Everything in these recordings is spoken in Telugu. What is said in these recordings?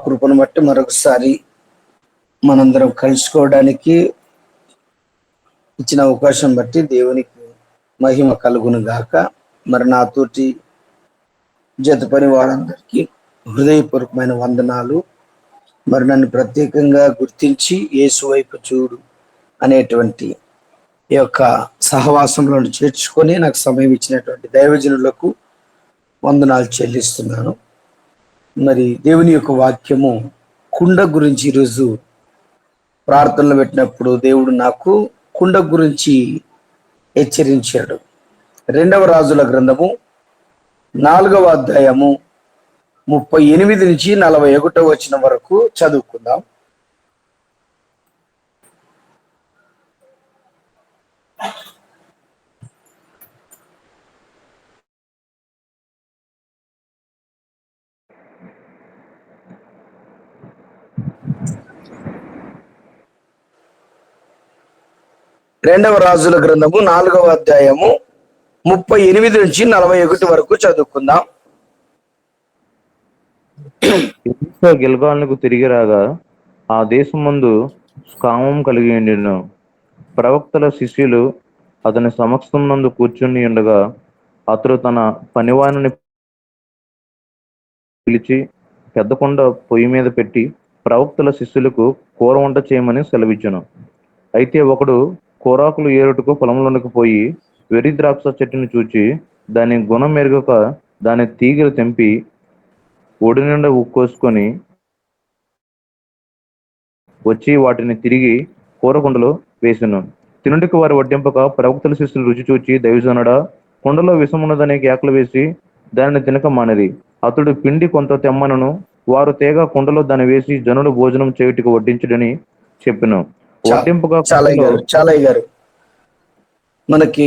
మహాకృపను బట్టి మరొకసారి మనందరం కలుసుకోవడానికి ఇచ్చిన అవకాశం బట్టి దేవునికి మహిమ కలుగును గాక. మరి నాతోటి జత పని వారందరికీ హృదయపూర్వకమైన వందనాలు. మరి నన్ను ప్రత్యేకంగా గుర్తించి యేసు వైపు చూడు అనేటువంటి ఈ యొక్క సహవాసంలో చేర్చుకొని నాకు సమయం ఇచ్చినటువంటి దైవజనులకు వందనాలు చెల్లిస్తున్నాను. మరి దేవుని యొక్క వాక్యము కుండ గురించి ఈరోజు ప్రార్థనలు పెట్టినప్పుడు దేవుడు నాకు కుండ గురించి హెచ్చరించాడు. 2వ రాజుల గ్రంథము 4వ అధ్యాయము 38 నుంచి 41వ వచనం వరకు చదువుకుందాం. రెండవ రాజుల గ్రంథము 4వ అధ్యాయము 38 నుంచి 41 వరకు చదువుకుందాం. గిల్గాలుకు తిరిగి రాగా ఆ దేశమందు కామం కలిగి ఉండిన ప్రవక్తల శిష్యులు అతని సమక్షం నందు కూర్చుని ఉండగా అతడు తన పనివాణిని పిలిచి పెద్ద కొండ పొయ్యి మీద పెట్టి ప్రవక్తల శిష్యులకు కూర వంట చేయమని సెలవిచ్చెను. అయితే ఒకడు కూరాకులు ఏరుటకు పొలంలోనికి పోయి వెర్రి ద్రాక్ష చెట్టుని చూచి దాని గుణం మెరుగక దాని తీగలు తెంపి ఒడి నిండా ఉక్కోసుకొని వచ్చి వాటిని తిరిగి కూరకుండలో వేసెను. తినుడికి వారు వడ్డింపక ప్రవక్తల శిష్యులు రుచి చూచి, దైవజనుడా, కుండలో విషమున్నదనే కేకలు వేసి దానిని తినక మానది. అతడు పిండి కొంత తెమ్మనను వారు తేగ కుండలో దాన్ని వేసి జనులు భోజనం చేయుటకు వడ్డించుడని చెప్పెను. వడ్డింపగా చాలయ్య గారు మనకి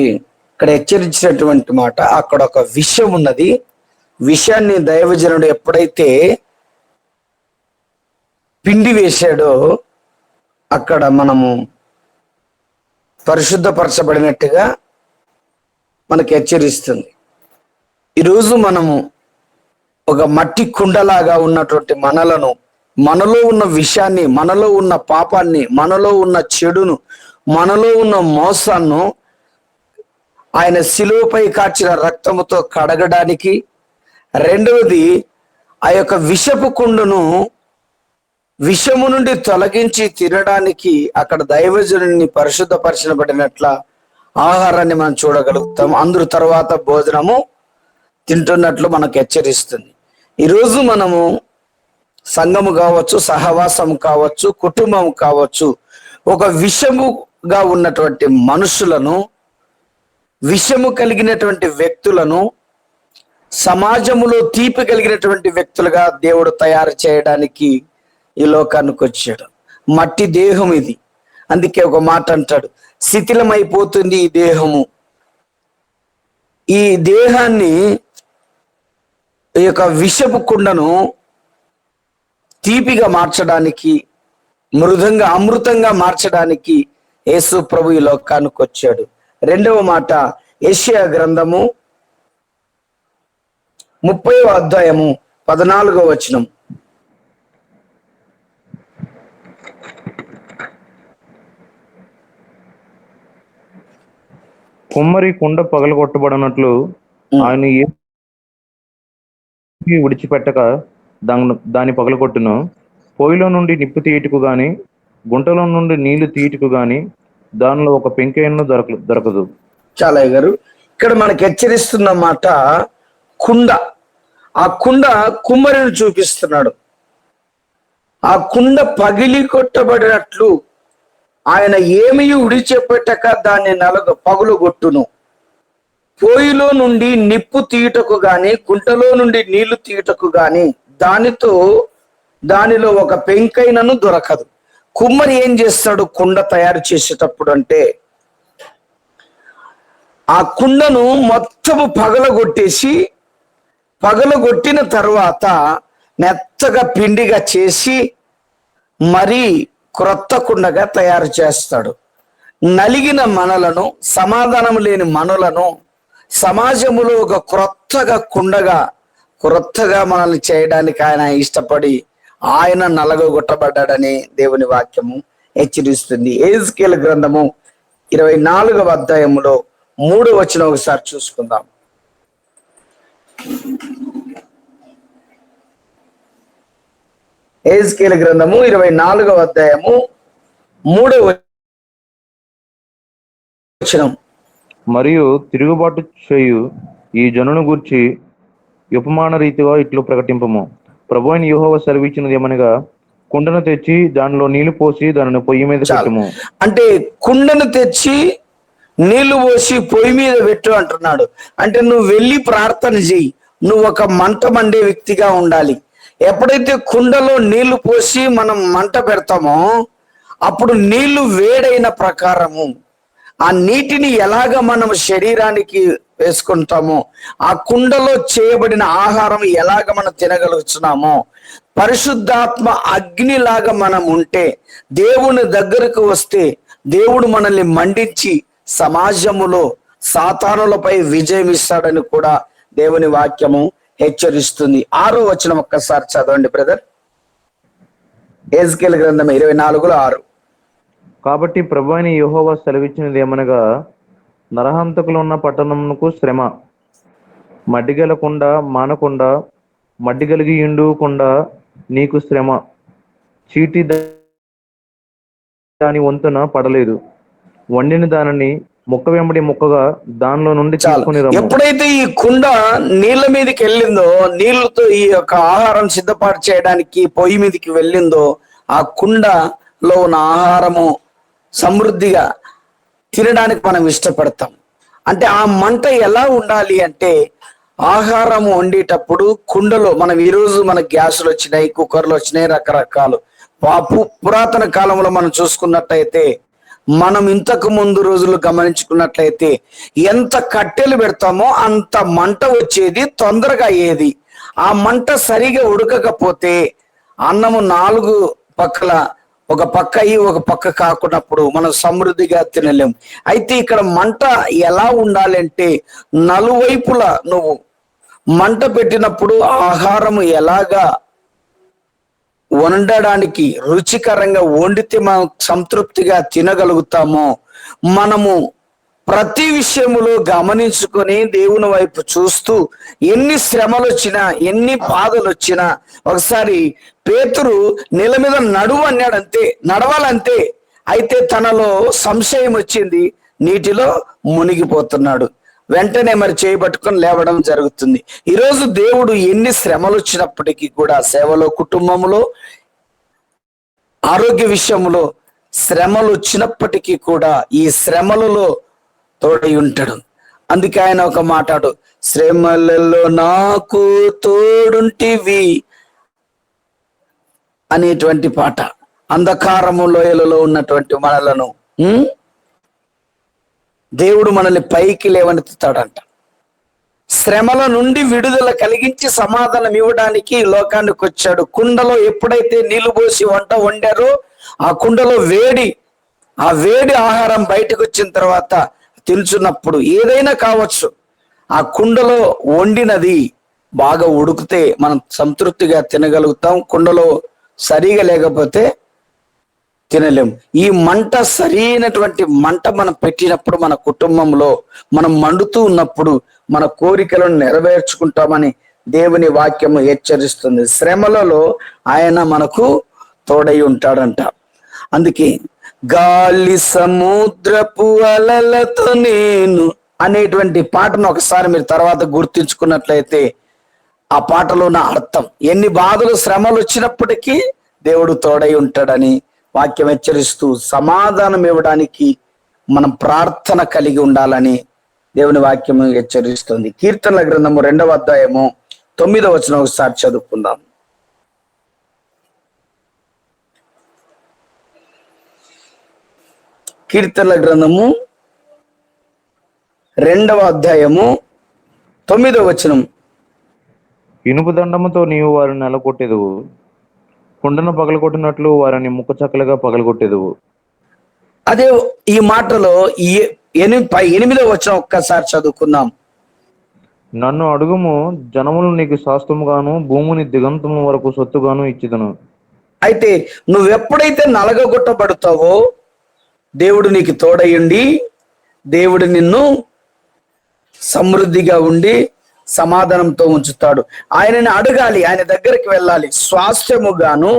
ఇక్కడ హెచ్చరించినటువంటి మాట, అక్కడ ఒక విషయం ఉన్నది. విషయాన్ని దైవజనుడు ఎప్పుడైతే పిండి వేశాడో అక్కడ మనము పరిశుద్ధపరచబడినట్టుగా మనకి హెచ్చరిస్తుంది. ఈరోజు మనము ఒక మట్టి కుండలాగా ఉన్నటువంటి మనలను, మనలో ఉన్న విషయాన్ని, మనలో ఉన్న పాపాన్ని, మనలో ఉన్న చెడును, మనలో ఉన్న మోసాన్ని ఆయన శిలువపై కార్చిన రక్తముతో కడగడానికి, రెండవది ఆ యొక్క విషపు కుండను విషము నుండి తొలగించి తినడానికి అక్కడ దైవజనుని పరిశుద్ధపరచబడినట్ల ఆహారాన్ని మనం చూడగలుగుతాం. అందరు తర్వాత భోజనము తింటున్నట్లు మనకు హెచ్చరిస్తుంది. ఈరోజు మనము సంఘము కావచ్చు, సహవాసం కావచ్చు, కుటుంబం కావచ్చు, ఒక విషముగా ఉన్నటువంటి మనుషులను, విషము కలిగినటువంటి వ్యక్తులను, సమాజములో తీపి కలిగినటువంటి వ్యక్తులుగా దేవుడు తయారు చేయడానికి ఈ లోకానికి వచ్చాడు. మట్టి దేహం ఇది. అందుకే ఒక మాట అంటాడు, శిథిలమైపోతుంది ఈ దేహము. ఈ దేహాన్ని, ఈ యొక్క విషపు కుండను తీపిగా మార్చడానికి, మృదంగా అమృతంగా మార్చడానికి యేసు ప్రభు ఈ లోకానికి వచ్చాడు. 2వ మాట యెషయా గ్రంథము 30వ అధ్యాయము 14వ వచనం. కుమ్మరి కుండ పగలగొట్టబడినట్లు ఆయన విడిచిపెట్టక దాన్ని పగలగొట్టును. పొయ్యిలో నుండి నిప్పు తీయటకు గాని, గుంటలో నుండి నీళ్లు తీయటకు గాని దానిలో ఒక పెంకైనా దొరకదు. చాలయ్య గారు ఇక్కడ మనకి హెచ్చరిస్తున్న మాట కుండ. ఆ కుండ కుమ్మరిని చూపిస్తున్నాడు. ఆ కుండ పగిలి కొట్టబడినట్లు ఆయన ఏమీ విడిచిపెట్టక దాన్ని పగులుగొట్టును. పొయ్యిలో నుండి నిప్పు తీయుటకు గాని, కుంటలో నుండి నీళ్లు తీయుటకు గాని దానిలో ఒక పెంకైనను దొరకదు. కుమ్మరి ఏం చేస్తాడు కుండ తయారు చేసేటప్పుడు అంటే, ఆ కుండను మొత్తము పగలగొట్టిన తర్వాత మెత్తగా పిండిగా చేసి మరీ క్రొత్త కుండగా తయారు చేస్తాడు. నలిగిన మనలను, సమాధానం లేని మనలను సమాజములో ఒక క్రొత్తగా మనల్ని చేయడానికి ఆయన ఇష్టపడి ఆయన నలగొట్టబడ్డాడని దేవుని వాక్యము హెచ్చరిస్తుంది. యెహెజ్కేలు గ్రంథము 24వ అధ్యాయములో 3వ వచనం ఒకసారి చూసుకుందాం. యెహెజ్కేలు గ్రంథము 24వ అధ్యాయము 3వ వచనం. మరియు తిరుగుబాటు చేయు ఈ జనును గూర్చి ఉపమాన రీతిగా ఇట్లు ప్రకటింపము. ప్రభువైన యెహోవా సెలవిచ్చినది ఏమనగా, కుండను తెచ్చి దానిలో నీళ్లు పోసి దానిని పొయ్యి మీద పెట్టము. అంటే కుండను తెచ్చి నీళ్లు పోసి పొయ్యి మీద పెట్టు అంటున్నాడు. అంటే నువ్వు వెళ్ళి ప్రార్థన చెయ్యి. నువ్వు ఒక మంట మండే వ్యక్తిగా ఉండాలి. ఎప్పుడైతే కుండలో నీళ్లు పోసి మనం మంట పెడతామో అప్పుడు నీళ్లు వేడైన ప్రకారము ఆ నీటిని ఎలాగ మనం శరీరానికి వేసుకుంటామో, ఆ కుండలో చేయబడిన ఆహారం ఎలాగ మనం తినగలుగుతున్నామో, పరిశుద్ధాత్మ అగ్నిలాగా మనం ఉంటే, దేవుని దగ్గరకు వస్తే దేవుడు మనల్ని మండించి సమాజములో సాతానులపై విజయం ఇస్తాడని కూడా దేవుని వాక్యము హెచ్చరిస్తుంది. 6వ వచనం ఒక్కసారి చదవండి బ్రదర్. యెహెజ్కేలు గ్రంథం 24:6. కాబట్టి ప్రభువైన యెహోవా సెలవిచ్చినది ఏమనగా, నరహంతకులు ఉన్న పట్టణమునకు శ్రమ, మడ్డిగలకుండా మానకుండా మడ్డి కలిగి ఎండుకుండా నీకు శ్రమ, చీటి దాని వంతున పడలేదు, వండిన దానిని ముక్క వెంబడి ముక్కగా దానిలో నుండి తీసుకుని రమ్ము. ఎప్పుడైతే ఈ కుండ నీళ్ళ మీదకి వెళ్ళిందో, నీళ్లతో ఈ యొక్క ఆహారం సిద్ధపాటు చేయడానికి పొయ్యి మీదకి వెళ్ళిందో, ఆ కుండలో ఉన్న ఆహారము సమృద్ధిగా తినడానికి మనం ఇష్టపడతాం. అంటే ఆ మంట ఎలా ఉండాలి అంటే, ఆహారం వండేటప్పుడు కుండలో, మనం ఈరోజు మన గ్యాసులు వచ్చినాయి, కుక్కర్లు వచ్చినాయి, రకరకాలు. పురాతన కాలంలో మనం చూసుకున్నట్లయితే, మనం ఇంతకు ముందు రోజులు గమనించుకున్నట్లయితే ఎంత కట్టెలు పెడతామో అంత మంట వచ్చేది, తొందరగా అయ్యేది. ఆ మంట సరిగా ఉడకకపోతే అన్నము 4 పక్కల ఒక పక్క అయ్యి ఒక పక్క కాకున్నప్పుడు మనం సమృద్ధిగా తినలేం. అయితే ఇక్కడ మంట ఎలా ఉండాలంటే, నలువైపులా నువ్వు మంట పెట్టినప్పుడు ఆహారం ఎలాగా వండడానికి రుచికరంగా వండితే మనం సంతృప్తిగా తినగలుగుతామో, మనము ప్రతి విషయములో గమనించుకొని దేవుని వైపు చూస్తూ, ఎన్ని శ్రమలు వచ్చినా ఎన్ని బాధలు వచ్చినా, ఒకసారి పేతురు నేల మీద నడువు అన్నాడంతే, నడవాలంతే. అయితే తనలో సంశయం వచ్చింది, నీటిలో మునిగిపోతున్నాడు. వెంటనే మరి చేయబట్టుకొని లేవడం జరుగుతుంది. ఈరోజు దేవుడు ఎన్ని శ్రమలు వచ్చినప్పటికీ కూడా, సేవలో, కుటుంబంలో, ఆరోగ్య విషయంలో శ్రమలు వచ్చినప్పటికీ కూడా ఈ శ్రమలలో తోడై ఉంటాడు. అందుకే ఆయన ఒక మాటాడు, శ్రమలలో నాకు తోడుంటివి అనేటువంటి పాట. అంధకారము లోయలలో ఉన్నటువంటి మనలను దేవుడు మనల్ని పైకి లేవనెత్తుతాడంట. శ్రమల నుండి విడుదల కలిగించి సమాధానం ఇవ్వడానికి లోకానికి వచ్చాడు. కుండలో ఎప్పుడైతే నీళ్లు పోసి వంట వండారో, ఆ కుండలో ఆ వేడి ఆహారం బయటకు వచ్చిన తర్వాత తినుచున్నప్పుడు, ఏదైనా కావచ్చు, ఆ కుండలో వండినది బాగా ఉడికితే మనం సంతృప్తిగా తినగలుగుతాం. కుండలో సరిగా లేకపోతే తినలేం. ఈ మంట సరైనటువంటి మంట మనం పెట్టినప్పుడు, మన కుటుంబంలో మనం మండుతూ ఉన్నప్పుడు మన కోరికలను నెరవేర్చుకుంటామని దేవుని వాక్యము హెచ్చరిస్తుంది. శ్రమలలో ఆయన మనకు తోడై ఉంటాడంట. అందుకే గాలి సముద్రపు అలలతో నేను అనేటువంటి పాటను ఒకసారి మీరు తర్వాత గుర్తించుకున్నట్లయితే, ఆ పాటలో ఉన్న అర్థం, ఎన్ని బాధలు శ్రమలు వచ్చినప్పటికీ దేవుడు తోడై ఉంటాడని వాక్యం హెచ్చరిస్తూ, సమాధానం ఇవ్వడానికి మనం ప్రార్థన కలిగి ఉండాలని దేవుని వాక్యము హెచ్చరిస్తుంది. కీర్తనల గ్రంథము 2వ అధ్యాయము 9వ వచనం ఒకసారి చదువుకుందాం. కీర్తనల గ్రంథము 2వ అధ్యాయము 9వ వచనం. ఇనుపు దండముతో నీవు వారిని నెలకొట్టెదవు, కుండను పగలగొట్టినట్లు వారిని ముక్క చక్కలుగా పగలగొట్టెదవు. అదే ఈ మాటలో 8వ వచనం ఒక్కసారి చదువుకుందాం. నన్ను అడుగుము, జనములు నీకు శాస్త్రముగాను భూమిని దిగంతము వరకు సొత్తుగాను ఇచ్చిదను. అయితే నువ్వెప్పుడైతే నలగగొట్టబడతావో దేవుడు నీకు తోడయుండి, దేవుడు నిన్ను సమృద్ధిగా ఉండి సమాధానంతో ఉంచుతాడు. ఆయనని అడగాలి, ఆయన దగ్గరికి వెళ్ళాలి. స్వాస్థ్యముగాను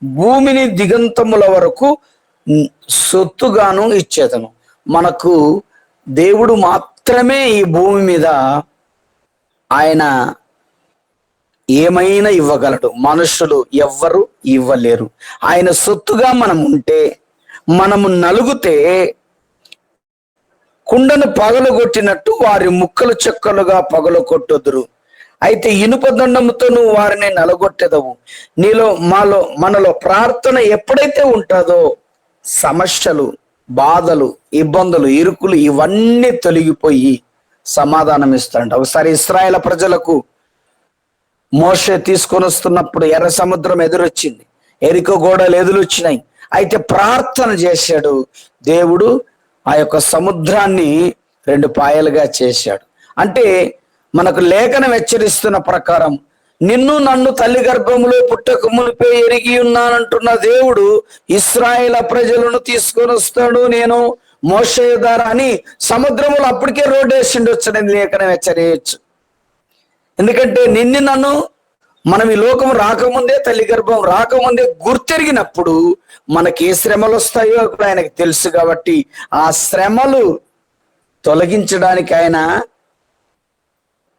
భూమిని దిగంతముల వరకు సొత్తుగాను ఇచ్చేదను. మనకు దేవుడు మాత్రమే ఈ భూమి మీద ఆయన ఏమైనా ఇవ్వగలడు, మనుషులు ఎవ్వరు ఇవ్వలేరు. ఆయన సొత్తుగా మనం ఉంటే, మనము నలుగుతే కుండను పగలగొట్టినట్టు వారి ముక్కలు చెక్కలుగా పగలగొట్టుదురు. అయితే ఇనుప దండముతో నువ్వు వారిని నలగొట్టెదవు. మనలో ప్రార్థన ఎప్పుడైతే ఉంటుందో సమస్యలు, బాధలు, ఇబ్బందులు, ఇరుకులు ఇవన్నీ తొలగిపోయి సమాధానం ఇస్తాడు. ఒకసారి ఇశ్రాయేలు ప్రజలకు మోషే తీసుకొని వస్తున్నప్పుడు ఎర్ర సముద్రం ఎదురొచ్చింది, ఎరికో గోడలు ఎదురొచ్చినాయి. అయితే ప్రార్థన చేశాడు, దేవుడు ఆ యొక్క సముద్రాన్ని 2 పాయలుగా చేశాడు. అంటే మనకు లేఖనం హెచ్చరిస్తున్న ప్రకారం నిన్ను నన్ను తల్లి గర్భములో పుట్టక మునిపే ఎరిగి ఉన్నానంటున్న దేవుడు ఇశ్రాయేలు ప్రజలను తీసుకొని వస్తాడు నేను మోషే ద్వారా అని సముద్రములు అప్పటికే రోడ్డు వేసిండొచ్చని లేఖనం హెచ్చరించు. ఎందుకంటే నన్ను మనం ఈ లోకం రాకముందే, తల్లి గర్భం రాకముందే గుర్తెరిగినప్పుడు మనకి ఏ శ్రమలు వస్తాయో కూడా ఆయనకు తెలుసు. కాబట్టి ఆ శ్రమలు తొలగించడానికి ఆయన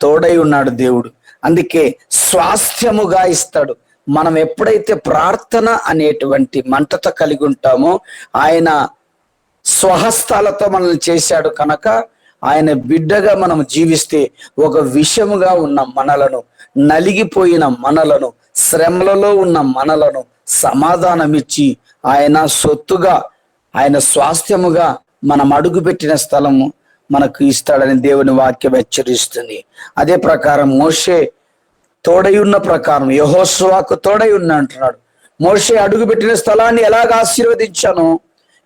తోడై ఉన్నాడు దేవుడు. అందుకే స్వాస్థ్యముగా ఇస్తాడు. మనం ఎప్పుడైతే ప్రార్థన అనేటువంటి మంటతో కలిగి ఉంటామో ఆయన స్వహస్తాలతో మనల్ని చేశాడు కనుక ఆయన బిడ్డగా మనం జీవిస్తే ఒక విషముగా ఉన్న మనలను, నలిగిపోయిన మనలను, శ్రమలలో ఉన్న మనలను సమాధానమిచ్చి ఆయన సొత్తుగా, ఆయన స్వాస్థ్యముగా మనం అడుగుపెట్టిన స్థలము మనకు ఇస్తాడని దేవుని వాక్యం హెచ్చరిస్తుంది. అదే ప్రకారం మోషే తోడై ఉన్న ప్రకారం యెహోషువకు తోడై ఉన్న అంటున్నాడు. మోషే అడుగుపెట్టిన స్థలాన్ని ఎలాగ ఆశీర్వదించానో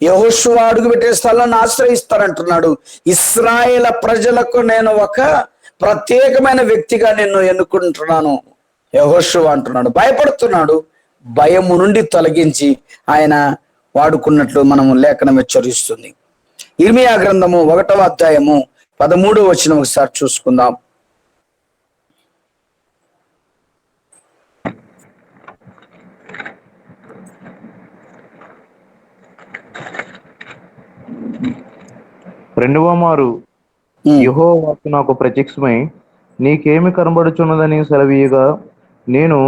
యెహోషువ అడుగుపెట్టిన స్థలాన్ని ఆశ్రయిస్తానంటున్నాడు. ఇశ్రాయేలు ప్రజలకు నేను ఒక ప్రత్యేకమైన వ్యక్తిగా నిన్ను ఎన్నుకుంటున్నాను యెహోషువ అంటున్నాడు. భయపడుతున్నాడు, భయము నుండి తొలగించి ఆయన వాడుకున్నట్లు మనము లేఖనం హెచ్చరిస్తుంది. ఇర్మియా గ్రంథము 1వ అధ్యాయము 13వ వచనం ఒకసారి చూసుకుందాం. రెండవ మారు యెహోవా వాక్కు నాకు ప్రత్యక్షమై, నీకేమి కనబడుచున్నదని సెలవీయగా, నేను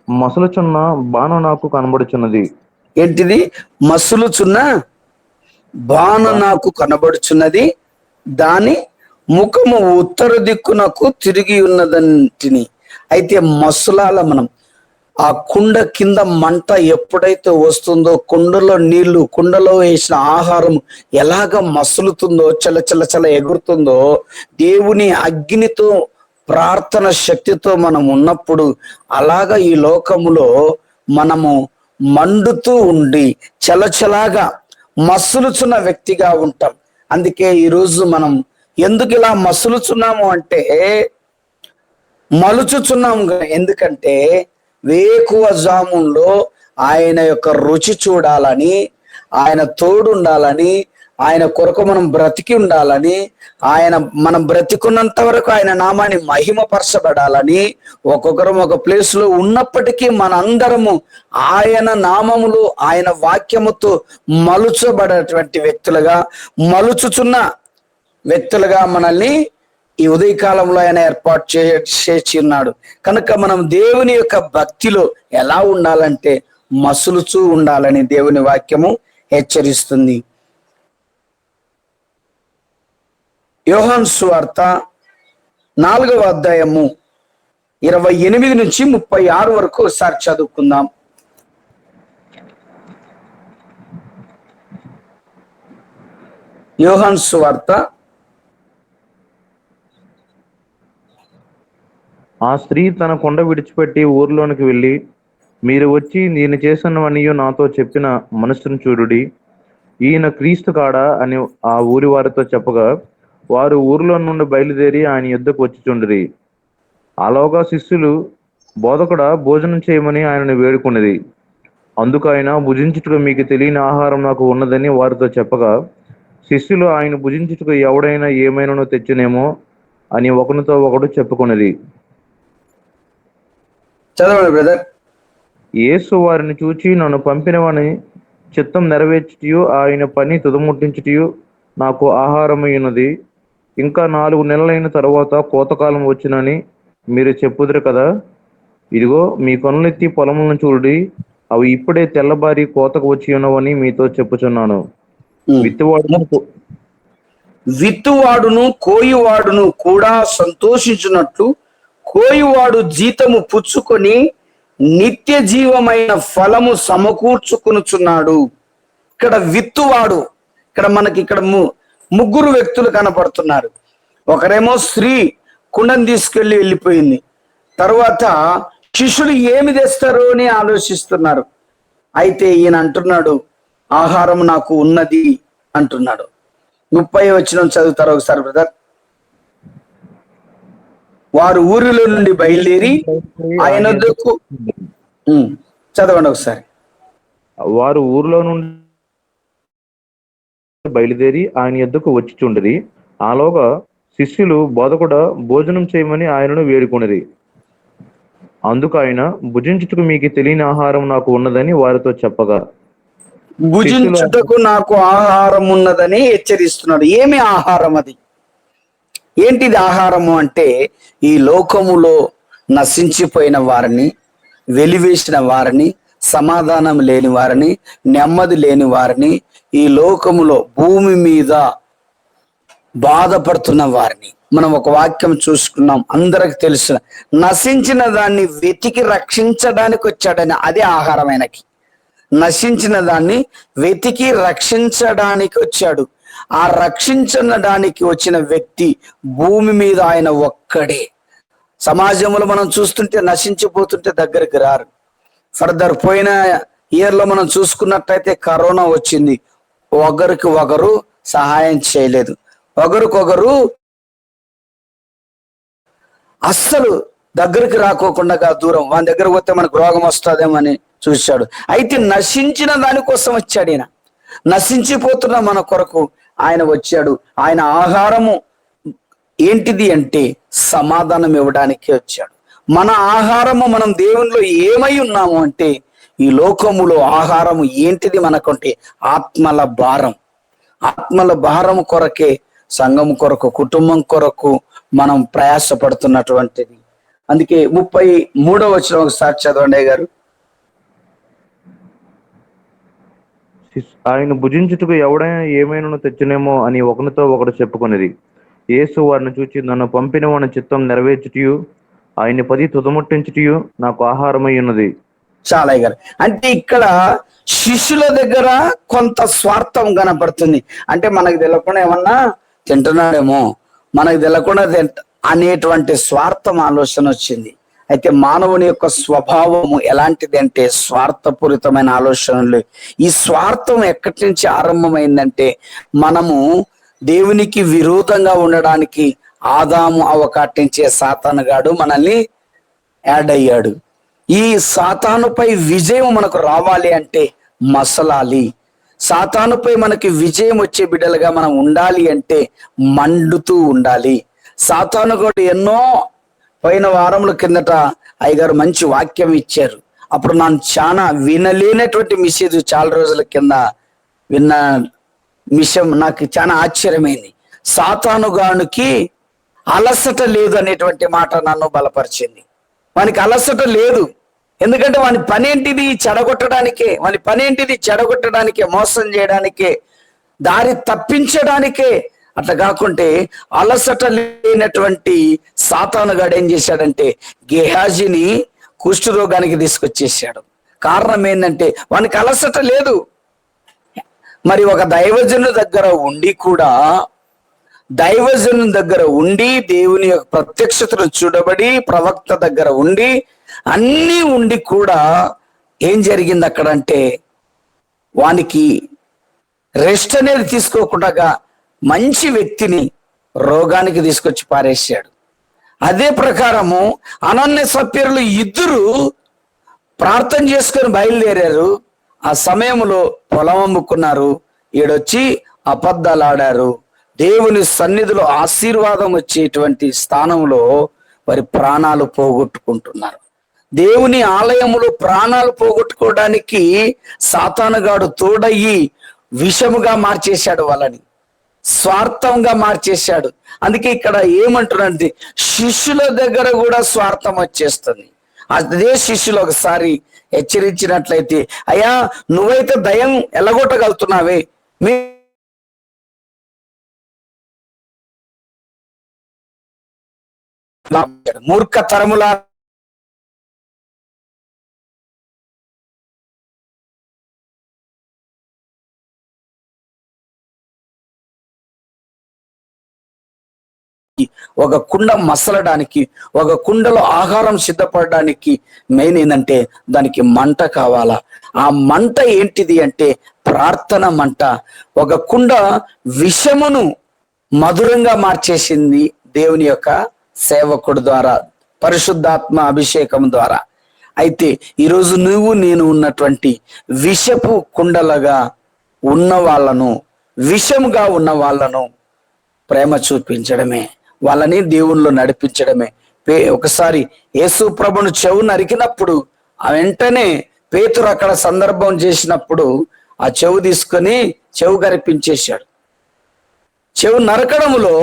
మసలుచున్న బాణం నాకు కనబడుచున్నది. ఏంటిది? మసులుచున్న బాణం నాకు కనబడుచున్నది, దాని ముఖము ఉత్తర దిక్కునకు తిరిగి ఉన్నదంటిని. అయితే మసులాల మనం ఆ కుండ కింద మంట ఎప్పుడైతే వస్తుందో, కుండలో నీళ్లు, కుండలో వేసిన ఆహారం ఎలాగ మసులుతుందో, చల ఎగురుతుందో, దేవుని అగ్నితో ప్రార్థన శక్తితో మనం ఉన్నప్పుడు అలాగా ఈ లోకములో మనము మండుతూ ఉండి చలచలాగా మసులుచున్న వ్యక్తిగా ఉంటాం. అందుకే ఈరోజు మనం ఎందుకు ఇలా మసులుచున్నాము అంటే, మలుచుచున్నాము. ఎందుకంటే వేకువ జాముల్లో ఆయన యొక్క రుచి చూడాలని, ఆయన తోడు ఉండాలని, ఆయన కొరకు మనం బ్రతికి ఉండాలని, మనం బ్రతికున్నంత వరకు ఆయన నామాన్ని మహిమపరచబడాలని, ఒక్కొక్కరం ఒక ప్లేస్ లో ఉన్నప్పటికీ మనందరము ఆయన నామములు, ఆయన వాక్యముతో మలుచబడేటువంటి వ్యక్తులుగా, మలుచుచున్న వ్యక్తులుగా మనల్ని ఈ ఉదయకాలంలో ఆయన ఏర్పాటు చేసి ఉన్నాడు. కనుక మనం దేవుని యొక్క భక్తిలో ఎలా ఉండాలంటే మసులుచూ ఉండాలని దేవుని వాక్యము హెచ్చరిస్తుంది. యోహాను సువార్త 4వ అధ్యాయము 28 నుంచి 36 వరకు ఒకసారి చదువుకుందాం. యోహాను సువార్త. ఆ స్త్రీ తన కొండ విడిచిపెట్టి ఊర్లోనికి వెళ్ళి, మీరు వచ్చి నేను చేసినవన్నీ నాతో చెప్పిన మనుషుని చూడుడి, ఈయన క్రీస్తు కాడా అని ఆ ఊరి వారితో చెప్పగా, వారు ఊరిలో నుండి బయలుదేరి ఆయన యుద్ధకు వచ్చిచుండిరి. అలాగా శిష్యులు బోధకుడా భోజనం చేయమని ఆయనను వేడుకున్నది. అందుకు ఆయన, భుజించుటకు మీకు తెలియని ఆహారం నాకు ఉన్నదని వారితో చెప్పగా, శిష్యులు ఆయన భుజించుటకు ఎవడైనా ఏమైనానో తెచ్చునేమో అని ఒకరితో ఒకడు చెప్పుకున్నది. చదవండి బ్రదర్. యేసు వారిని చూచి, నన్ను పంపినవాని చిత్తం నెరవేర్చుటయు ఆయన పని తుదముట్టించుటయు నాకు ఆహారమై ఉన్నది. ఇంకా 4 నెలలైన తరువాత కోతకాలం వచ్చునని మీరు చెప్పుదురు కదా. ఇదిగో మీ కనులెత్తి పొలములను చూడుడి, అవి ఇప్పుడే తెల్లబారి కోతకు వచ్చి ఉన్నవని మీతో చెప్పుచున్నాను. విత్తువాడును కోయువాడును కూడా సంతోషించున్నట్లు కోయువాడు జీతము పుచ్చుకొని నిత్య జీవమైన ఫలము సమకూర్చుకొనుచున్నాడు. ఇక్కడ విత్తువాడు, ఇక్కడ మనకి ఇక్కడ ముగ్గురు వ్యక్తులు కనపడుతున్నారు. ఒకరేమో స్త్రీ కుండను తీసుకెళ్లి వెళ్ళిపోయింది. తర్వాత శిష్యులు ఏమి తెస్తారు అని ఆలోచిస్తున్నారు. అయితే ఈయన అంటున్నాడు, ఆహారం నాకు ఉన్నది అంటున్నాడు. 30 వచనం చదువుతారు ఒకసారి బ్రదర్. వారు ఊరిలో నుండి బయలుదేరి ఆయన వద్దకు, చదవండి ఒకసారి. వారు ఊరిలో నుండి బయలుదేరి ఆయన యొద్దకు వచ్చిచుండిరి. ఆలోగా శిష్యులు బోధకుడా భోజనం చేయమని ఆయనను వేడుకొనిరి. అందుకు ఆయన, భుజించుటకు మీకు తెలియని ఆహారం నాకు ఉన్నదని వారితో చెప్పగా, భుజించుటకు నాకు ఆహారం ఉన్నదని హెచ్చరిస్తున్నాడు. ఏమి ఆహారం అది? ఏంటిది ఆహారము అంటే, ఈ లోకములో నశించిపోయిన వారిని, వెలివేసిన వారిని, సమాధానం లేని వారిని, నెమ్మది లేని వారిని, ఈ లోకములో భూమి మీద బాధపడుతున్న వారిని మనం ఒక వాక్యం చూసుకున్నాం, అందరికి తెలుసు. నశించిన దాన్ని వెతికి రక్షించడానికి వచ్చాడని, అదే ఆహారం ఆయనకి. నశించిన దాన్ని వెతికి రక్షించడానికి వచ్చాడు. ఆ రక్షించడానికి వచ్చిన వ్యక్తి భూమి మీద ఆయన ఒక్కడే. సమాజంలో మనం చూస్తుంటే నశించిపోతుంటే దగ్గరికి రారు. ఫర్దర్ పోయిన ఇయర్లో మనం చూసుకున్నట్టయితే కరోనా వచ్చింది. ఒకరికి ఒకరు సహాయం చేయలేదు, ఒకరికొకరు అస్సలు దగ్గరికి రాకోకుండా దూరం, వాని దగ్గర పోతే మనకు రోగం వస్తుందేమని చూశాడు. అయితే నశించిన దానికోసం వచ్చాడు ఈయన. నశించిపోతున్న మన కొరకు ఆయన వచ్చాడు. ఆయన ఆహారము ఏంటిది అంటే సమాధానం ఇవ్వడానికి వచ్చాడు. మన ఆహారము, మనం దేవునిలో ఏమై ఉన్నాము అంటే, ఈ లోకములో ఆహారము ఏంటిది మనకంటే ఆత్మల భారం. ఆత్మల భారం కొరకే సంఘం కొరకు, కుటుంబం కొరకు మనం ప్రయాసపడుతున్నటువంటిది. అందుకే 33వ వచనం ఒకసారి చదవండి గారు. ఆయన భుజించుటకు ఎవడైనా ఏమైనా తెచ్చునేమో అని ఒకరితో ఒకడు చెప్పుకునేది. యేసు వారిని చూచి, నన్ను పంపిన వాని చిత్తం నెరవేర్చుటయు ఆయన పది తుదముట్టించుటయు నాకు ఆహారమై ఉన్నది. చాలా గారు అంటే ఇక్కడ శిష్యుల దగ్గర కొంత స్వార్థం కనపడుతుంది. అంటే మనకు తెలియకుండా ఏమన్నా తింటున్నాడేమో, మనకు తెలియకుండా అనేటువంటి స్వార్థం ఆలోచన వచ్చింది. అయితే మానవుని యొక్క స్వభావము ఎలాంటిది అంటే స్వార్థపూరితమైన ఆలోచనలు. ఈ స్వార్థం ఎక్కడి నుంచి ఆరంభమైందంటే, మనము దేవునికి విరోధంగా ఉండడానికి ఆదాము అవకాటించే సాతానుగాడు మనల్ని యాడ్ అయ్యాడు. ఈ సాతానుపై విజయం మనకు రావాలి అంటే మసలాలి. సాతానుపై మనకి విజయం వచ్చే బిడ్డలుగా మనం ఉండాలి అంటే మండుతూ ఉండాలి. సాతాను కూడా ఎన్నో పోయిన వారముల కిందట అయ్యగారు మంచి వాక్యం ఇచ్చారు. అప్పుడు ನಾನು చాలా వినలేనటువంటి మెసేజ్ చాలా రోజుల కింద విన్న విషయం నాకు చాలా ఆశ్చర్యమైంది. సాతానుగానికి అలసట లేదు అనేటువంటి మాట నన్ను బలపరిచింది. వానికి అలసట లేదు, ఎందుకంటే వాని పనేంటిది చెడగొట్టడానికే, వాని పనేంటిది చెడగొట్టడానికే, మోసం చేయడానికే, దారి తప్పించడానికే. అట్లా కాకుంటే అలసట లేనటువంటి సాతానుగాడు ఏం చేశాడంటే గెహాజీని కుష్ఠరోగానికి తీసుకొచ్చేసాడు. కారణం ఏంటంటే వానికి అలసట లేదు. మరి ఒక దైవజను దగ్గర ఉండి కూడా, దైవజను దగ్గర ఉండి దేవుని యొక్క ప్రత్యక్షతను చూడబడి, ప్రవక్త దగ్గర ఉండి అన్నీ ఉండి కూడా ఏం జరిగింది అక్కడ అంటే, వానికి రెస్ట్ అనేది తీసుకోకుండా మంచి వ్యక్తిని, రోగానికి తీసుకొచ్చి పారేసాడు. అదే ప్రకారము అనన్య సప్యరులు ఇద్దరు ప్రార్థన చేసుకొని బయలుదేరారు. ఆ సమయంలో పొలం అమ్ముకున్నారు, ఈడొచ్చి అబద్ధాలు ఆడారు. దేవుని సన్నిధిలో ఆశీర్వాదం వచ్చేటువంటి స్థానంలో వారి ప్రాణాలు పోగొట్టుకుంటున్నారు. దేవుని ఆలయములో ప్రాణాలు పోగొట్టుకోవడానికి సాతానుగాడు తోడయ్యి విషముగా మార్చేశాడు, వాళ్ళని స్వార్థంగా మార్చేశాడు. అందుకే ఇక్కడ ఏమంటున్నాడు, శిష్యుల దగ్గర కూడా స్వార్థం వచ్చేస్తుంది. అదే శిష్యులు ఒకసారి హెచ్చరించినట్లయితే, అయ్యా నువ్వైతే దయ్యం ఎలగొట్టగలుగుతున్నావే, మీ మూర్ఖతరములా ఒక కుండ మసలడానికి, ఒక కుండలో ఆహారం సిద్ధపడడానికి మెయిన్ ఏంటంటే దానికి మంట కావాలా. ఆ మంట ఏంటిది అంటే ప్రార్థన మంట. ఒక కుండ విషమును మధురంగా మార్చేసింది దేవుని యొక్క సేవకుడు ద్వారా, పరిశుద్ధాత్మ అభిషేకం ద్వారా. అయితే ఈరోజు నువ్వు నేను ఉన్నటువంటి విషపు కుండలుగా ఉన్న వాళ్ళను, విషముగా ఉన్న వాళ్ళను ప్రేమ చూపించడమే, వాళ్ళని దేవుళ్ళు నడిపించడమే. ఒకసారి యేసు ప్రభును చెవు నరికినప్పుడు వెంటనే పేతురు అక్కడ సందర్భం చేసినప్పుడు ఆ చెవు తీసుకొని చెవు కరిపించేశాడు. చెవు నరకడంలో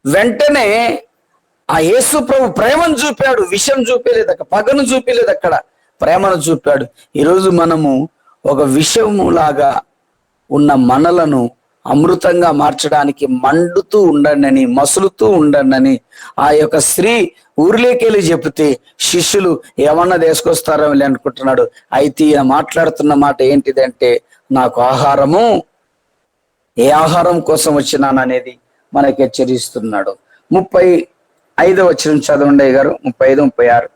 వెంటనే ఆ యేసు ప్రభు ప్రేమను చూపాడు, విషం చూపేలేదు అక్కడ, పగను చూపేలేదు అక్కడ, ప్రేమను చూపాడు. ఈరోజు మనము ఒక విషములాగా ఉన్న మనలను అమృతంగా మార్చడానికి మండుతూ ఉండండి, మసులుతూ ఉండండి ఆ యొక్క స్త్రీ ఊరిలోకి వెళ్ళి చెప్తే శిష్యులు ఏమన్నా తీసుకొస్తారో అనుకుంటున్నాడు. అయితే ఈయన మాట్లాడుతున్న మాట ఏంటిదంటే, నాకు ఆహారము, ఏ ఆహారం కోసం వచ్చినాననేది మనకి హెచ్చరిస్తున్నాడు. 35వ వచనం చదవండి గారు, 35, 36.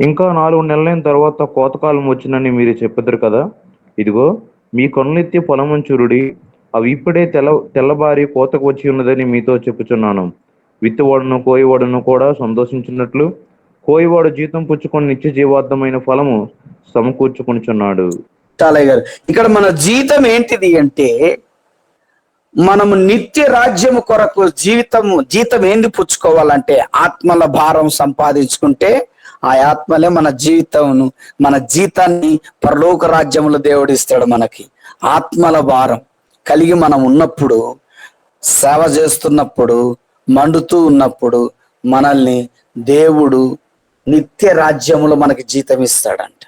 ఇంకా 4 నెలలైన తర్వాత కోతకాలం వచ్చినని మీరు చెప్పెదరు కదా, ఇదిగో మీ కొనలెత్తి పొలమంచురుడి, అవి ఇప్పుడే తెల్లబారి కోతకు వచ్చి ఉన్నదని మీతో చెప్పుచున్నాను. విత్తువాడును కోయివాడును కూడా సంతోషించినట్లు కోయివాడు జీతం పుచ్చుకొని నిత్య జీవార్థమైన ఫలము సమకూర్చుకొనిచున్నాడు. చాలయ్య గారు, ఇక్కడ మన జీతం ఏంటిది అంటే, మనము నిత్య రాజ్యము కొరకు జీతం ఏంది పుచ్చుకోవాలంటే, ఆత్మల భారం సంపాదించుకుంటే ఆ ఆత్మలే మన జీతాన్ని పరలోక రాజ్యములో దేవుడిస్తాడు. మనకి ఆత్మల భారం కలిగి మనం ఉన్నప్పుడు, సేవ చేస్తున్నప్పుడు, మండుతూ ఉన్నప్పుడు మనల్ని దేవుడు నిత్య రాజ్యములో మనకి జీతం ఇస్తాడంట.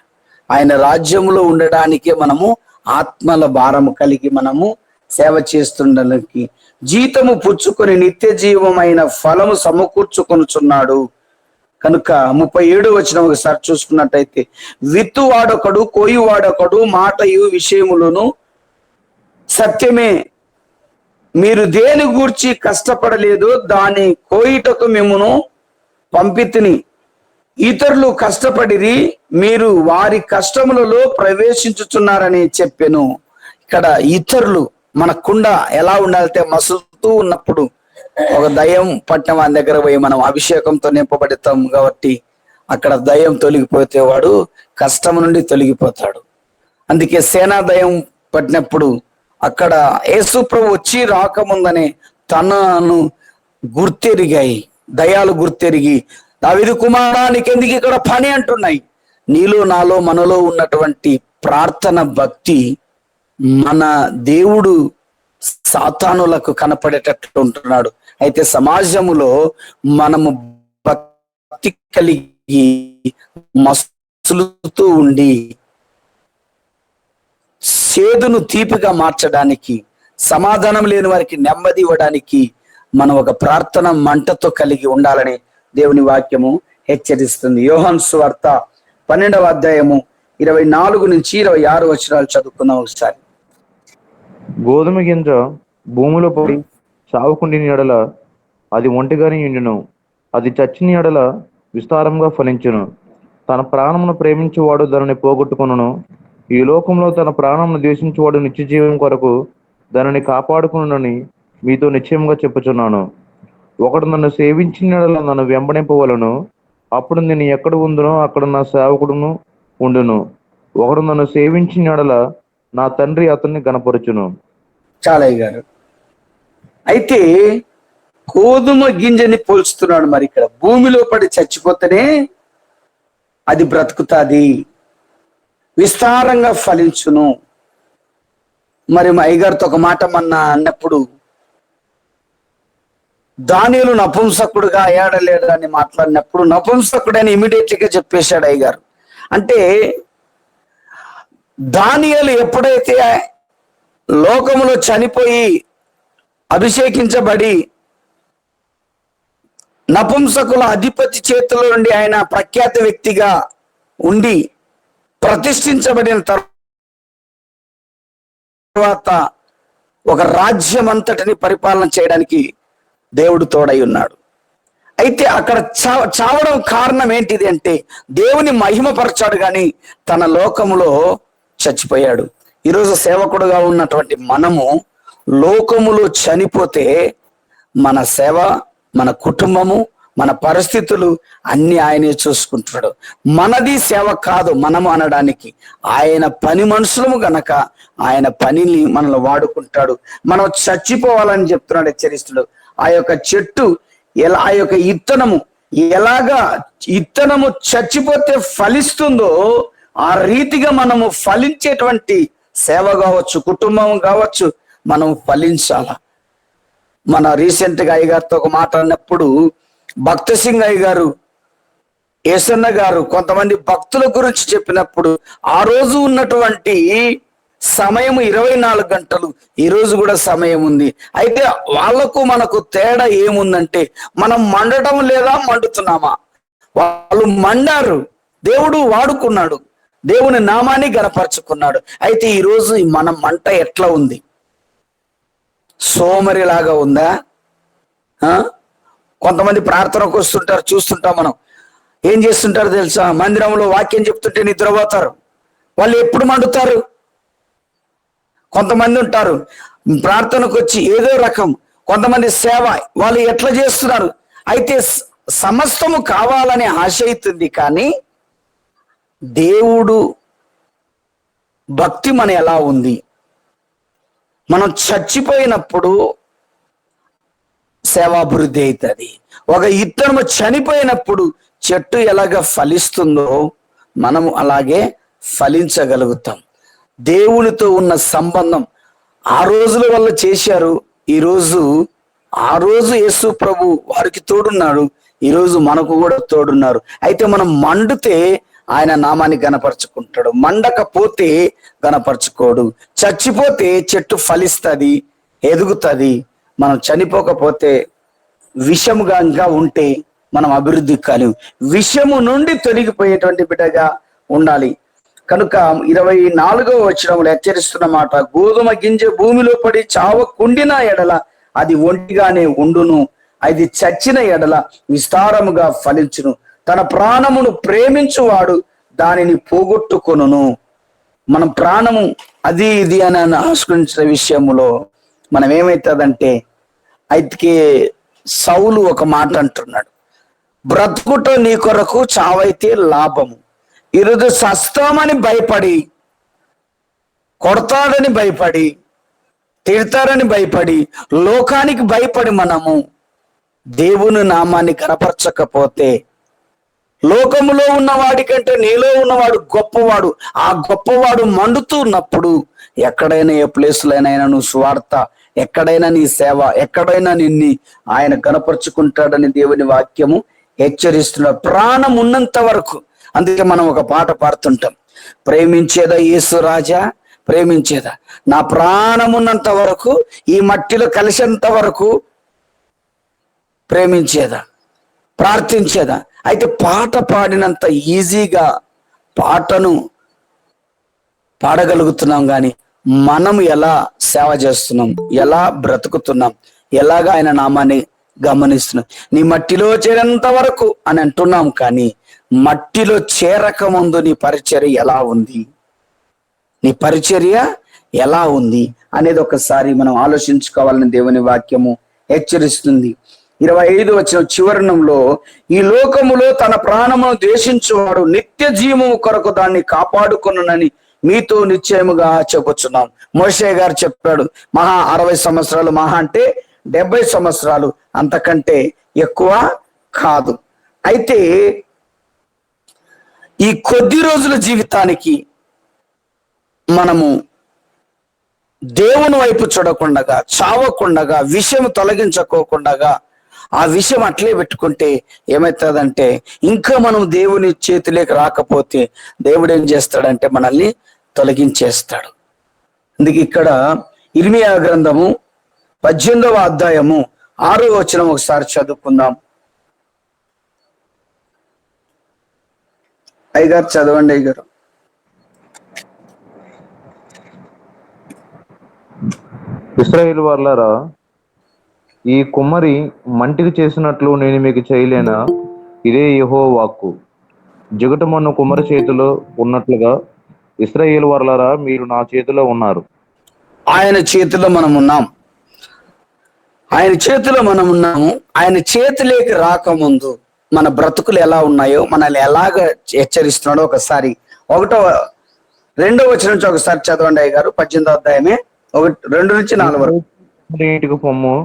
ఆయన రాజ్యములో ఉండడానికే మనము ఆత్మల భారము కలిగి మనము సేవ చేస్తుండడానికి జీతము పుచ్చుకొని నిత్య జీవమైన ఫలము సమకూర్చుకొనుచున్నాడు. కనుక 37 వచనం ఒకసారి చూసుకున్నట్టయితే, విత్తువాడొకడు కోయువాడొకడు, మాటయు విషయములను సత్యమే, మీరు దేని గూర్చి కష్టపడలేదు, దాని కోయుటకు మిమ్మును పంపితిని. ఇతరులు కష్టపడిరి, మీరు వారి కష్టములలో ప్రవేశించుచున్నారని చెప్పెను. ఇక్కడ ఇతరులు, మన కుండ ఎలా ఉండాలంటే మసులుతూ ఉన్నప్పుడు ఒక దయ్యం పట్టిన వాని దగ్గర పోయి మనం అభిషేకంతో నింపబడతాం కాబట్టి అక్కడ దయ్యం తొలగిపోతే వాడు కష్టం నుండి తొలగిపోతాడు. అందుకే సేనా దయ్యం పట్టినప్పుడు అక్కడ యేసు ప్రభు వచ్చి రాకముందనే తనను గుర్తెరిగాయి, దయాలు గుర్తెరిగి, దావీదు కుమారా నీకెందుకు ఇక్కడ పని అంటున్నాయి. నీలో నాలో మనలో ఉన్నటువంటి ప్రార్థన భక్తి మన దేవుడు సాతానులకు కనపడేటట్లు ఉంటున్నాడు. అయితే సమాజములో మనము భక్తి కలిగి మసులుతూ ఉండి సేదును తీపిగా మార్చడానికి, సమాధానం లేని వారికి నెమ్మది ఇవ్వడానికి మనం ఒక ప్రార్థన మంటతో కలిగి ఉండాలని దేవుని వాక్యము హెచ్చరిస్తుంది. యోహాను సువార్త 12వ అధ్యాయము 24 నుంచి 26 వచనాలు చదువుకుందాం ఒకసారి. గోధుమ గింజ భూమిలో పడి చావుకుండిన ఎడల అది ఒంటిగానే ఎండును, అది చచ్చిన ఎడల విస్తారంగా ఫలించును. తన ప్రాణమును ప్రేమించేవాడు దానిని పోగొట్టుకొనును, ఈ లోకంలో తన ప్రాణమును ద్వేషించేవాడు నిత్య జీవం కొరకు దానిని కాపాడుకునునని మీతో నిశ్చయంగా చెప్పుచున్నాను, ఒకడు నన్ను సేవించిన యెడల నన్ను వెంబడింపవలను. అప్పుడు నేను ఎక్కడ ఉందునో అక్కడ నా సేవకుడును ఉండును. ఒకడు నన్ను సేవించిన యెడల నా తండ్రి అతన్ని గణపరచును. చాలయ్య గారు. అయితే గోధుమ గింజని పోల్చుతున్నాడు. మరి ఇక్కడ భూమిలో పడి చచ్చిపోతేనే అది బ్రతుకుతాది, విస్తారంగా ఫలించును. మరి మా అయ్యగారితో ఒక మాట అన్నప్పుడు దానియేలు నపుంసకుడుగా అయ్యాడా లేడా అని మాట్లాడినప్పుడు నపుంసకుడని ఇమీడియట్లీగా చెప్పేశాడు అయ్యగారు. అంటే దానియేలు ఎప్పుడైతే లోకములో చనిపోయి అభిషేకించబడి నపుంసకుల అధిపతి చేతిలో నుండి ఆయన ప్రఖ్యాత వ్యక్తిగా ఉండి ప్రతిష్ఠించబడిన తర్వాత ఒక రాజ్యం అంతటిని పరిపాలన చేయడానికి దేవుడు తోడై ఉన్నాడు. అయితే అక్కడ చావడం కారణం ఏంటిది అంటే దేవుని మహిమపరచాడు కానీ తన లోకములో చచ్చిపోయాడు. ఈరోజు సేవకుడుగా ఉన్నటువంటి మనము లోకములో చనిపోతే మన సేవ, మన కుటుంబము, మన పరిస్థితులు అన్ని ఆయనే చూసుకుంటున్నాడు. మనది సేవ కాదు మనము అనడానికి, ఆయన పని మనుషులము గనక ఆయన పనిని మనల్ని వాడుకుంటాడు. మనం చచ్చిపోవాలని చెప్తున్నాడు, హెచ్చరిస్తున్నాడు. ఆ యొక్క చెట్టు ఆ యొక్క ఎలాగా ఇత్తనము చచ్చిపోతే ఫలిస్తుందో ఆ రీతిగా మనము ఫలించేటువంటి సేవ కావచ్చు, కుటుంబం కావచ్చు, మనం ఫలించాల. మన రీసెంట్ గా అయ్యగారితో ఒక మాట అన్నప్పుడు భక్త సింగ్ అయ్య గారు, ఏసన్న గారు కొంతమంది భక్తుల గురించి చెప్పినప్పుడు ఆ రోజు ఉన్నటువంటి సమయం 24 గంటలు, ఈ రోజు కూడా సమయం ఉంది. అయితే వాళ్లకు మనకు తేడా ఏముందంటే మనం మండటం లేదా మండుతున్నామా? వాళ్ళు మండారు, దేవుడు వాడుకున్నాడు, దేవుని నామాన్ని గణపరుచుకున్నాడు. అయితే ఈరోజు మన మంట ఎట్లా ఉంది? సోమరిలాగా ఉందా? కొంతమంది ప్రార్థనకు వస్తుంటారు, చూస్తుంటాం మనం. ఏం చేస్తుంటారు తెలుసా? మందిరంలో వాక్యం చెప్తుంటే నిద్రపోతారు. వాళ్ళు ఎప్పుడు మండుతారు? కొంతమంది ఉంటారు ప్రార్థనకు వచ్చి ఏదో రకం, కొంతమంది సేవ, వాళ్ళు ఎట్లా చేస్తున్నారు? అయితే సమస్తము కావాలనే ఆశ అవుతుంది, కానీ దేవుడు భక్తి మన ఎలా ఉంది? మనం చచ్చిపోయినప్పుడు సేవాభివృద్ధి అవుతుంది. ఒక ఇత్తనము చనిపోయినప్పుడు చెట్టు ఎలాగ ఫలిస్తుందో మనము అలాగే ఫలించగలుగుతాం. దేవునితో ఉన్న సంబంధం ఆ రోజుల వల్ల చేశారు. ఆ రోజు యేసు ప్రభు వారికి తోడున్నాడు, ఈరోజు మనకు కూడా తోడున్నారు. అయితే మనం మండితే ఆయన నామాన్ని గణపరుచుకుంటాడు, మండకపోతే గణపరుచుకోడు. చచ్చిపోతే చెట్టు ఫలిస్తుంది, ఎదుగుతుంది. మనం చనిపోకపోతే విషముగా ఇంకా ఉంటే మనం అభివృద్ధి కాలేము. విషము నుండి తొలగిపోయేటువంటి బిడ్డగా ఉండాలి. కనుక 24వ వచనంలో హెచ్చరిస్తున్న మాట, గోధుమ గింజ భూమిలో పడి చావకుండిన ఎడల అది ఒంటిగానే ఉండును, అది చచ్చిన ఎడల విస్తారముగా ఫలించును. తన ప్రాణమును ప్రేమించువాడు దానిని పోగొట్టుకొనును. మన ప్రాణము అది ఇది అని ఆశించిన విషయంలో మనం ఏమవుతుందంటే, అయితే సౌలు ఒక మాట అంటున్నాడు, బ్రతుకుట నీ కొరకు, చావైతే లాభము. ఈరోజు సస్తామని భయపడి, కొడతాడని భయపడి, తిడతారని భయపడి, లోకానికి భయపడి మనము దేవుని నామాన్ని కనపరచకపోతే, లోకములో ఉన్నవాడి కంటే నీలో ఉన్నవాడు గొప్పవాడు. ఆ గొప్పవాడు మండుతూ ఉన్నప్పుడు ఎక్కడైనా ఏ ప్లేస్లోనైనా నువ్వు స్వార్థ, ఎక్కడైనా నీ సేవ, ఎక్కడైనా నిన్ని ఆయన కనపరుచుకుంటాడని దేవుని వాక్యము హెచ్చరిస్తున్నాడు. ప్రాణం ఉన్నంత వరకు. అందుకే మనం ఒక పాట పాడుతుంటాం, ప్రేమించేదా యేసు రాజా ప్రేమించేదా, నా ప్రాణం ఉన్నంత వరకు, ఈ మట్టిలో కలిసేంత వరకు ప్రేమించేదా, ప్రార్థించేదా. అయితే పాట పాడినంత ఈజీగా పాటను పాడగలుగుతున్నాం, కానీ మనం ఎలా సేవ చేస్తున్నాం, ఎలా బ్రతుకుతున్నాం, ఎలాగా ఆయన నామాన్ని గమనిస్తున్నాం. నీ మట్టిలో చేరేంత వరకు అని అంటున్నాం, కానీ మట్టిలో చేరక ముందు నీ పరిచర్య ఎలా ఉంది? నీ పరిచర్య ఎలా ఉంది అనేది ఒకసారి మనం ఆలోచించుకోవాలని దేవుని వాక్యము హెచ్చరిస్తుంది. 25 వచనం చివరణంలో, ఈ లోకములో తన ప్రాణమును ద్వేషించువాడు నిత్య జీవము కొరకు దాన్ని కాపాడుకొనునని మీతో నిశ్చయముగా చెప్పుచున్నాం. మోషే గారు చెప్పాడు, మహా 60 సంవత్సరాలు, మహా అంటే 70 సంవత్సరాలు, అంతకంటే ఎక్కువ కాదు. అయితే ఈ కొద్ది రోజుల జీవితానికి మనము దేవుని వైపు చూడకుండగా, చావకుండగా, విషయం తొలగించుకోకుండగా ఆ విషయం అట్లే పెట్టుకుంటే ఏమవుతుందంటే, ఇంకా మనం దేవుని చేతిలోకి రాకపోతే దేవుడు ఏం చేస్తాడంటే మనల్ని తొలగించేస్తాడు. అందుకే ఇక్కడ ఇర్మియా గ్రంథము 18వ అధ్యాయము 6వ వచనం ఒకసారి చదువుకుందాం. అయ్యగారు చదవండి. అయ్యగారు. ఇశ్రాయేలు వారలారా, ఈ కుమ్మరి మంటికి చేసినట్లు నేను మీకు చేయలేనా? ఇదే యెహోవా వాక్కు. జిగటమన్ను కుమ్మరి చేతిలో ఉన్నట్లుగా ఇశ్రాయేలు వారలారా, మీరు నా చేతిలో ఉన్నారు. ఆయన చేతిలో మనం ఉన్నాం. ఆయన చేతిలో మనం ఉన్నాము. ఆయన చేతిలోకి రాకముందు మన బ్రతుకులు ఎలా ఉన్నాయో, మనల్ని ఎలాగ హెచ్చరిస్తున్నాడో ఒకసారి 2వ వచనం నుంచి ఒకసారి చదవండి అయ్యగారు. 18వ అధ్యాయమే 2 నుంచి 4 వరకు. కుమ్మరి ఇంటికి పొమ్ము,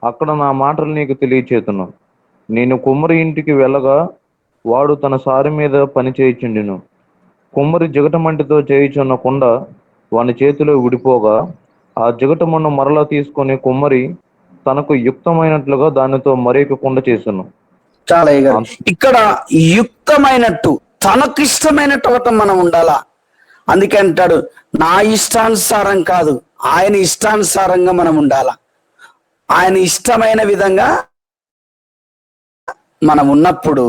అక్కడ నా మాటలు నీకు తెలియచేతును. నేను కుమ్మరి ఇంటికి వెళ్ళగా వాడు తన సారి మీద పని చేయుచుండెను. కుమ్మరి జిగటమంటితో చేయుచున్న కుండ వాని చేతిలో విడిపోగా, ఆ జిగటమును మరలా తీసుకొని కుమ్మరి తనకు యుక్తమైనట్లుగా దానితో మరొక కుండ చేసెను. చాలా అయ్యగారు, ఇక్కడ యుక్తమైనట్టు, తనకిష్టమైనట్టు మనం ఉండాలా. అందుకే అంటాడు, నా ఇష్టానుసారం కాదు, ఆయన ఇష్టానుసారంగా మనం ఉండాలా. ఆయన ఇష్టమైన విధంగా మనం ఉన్నప్పుడు,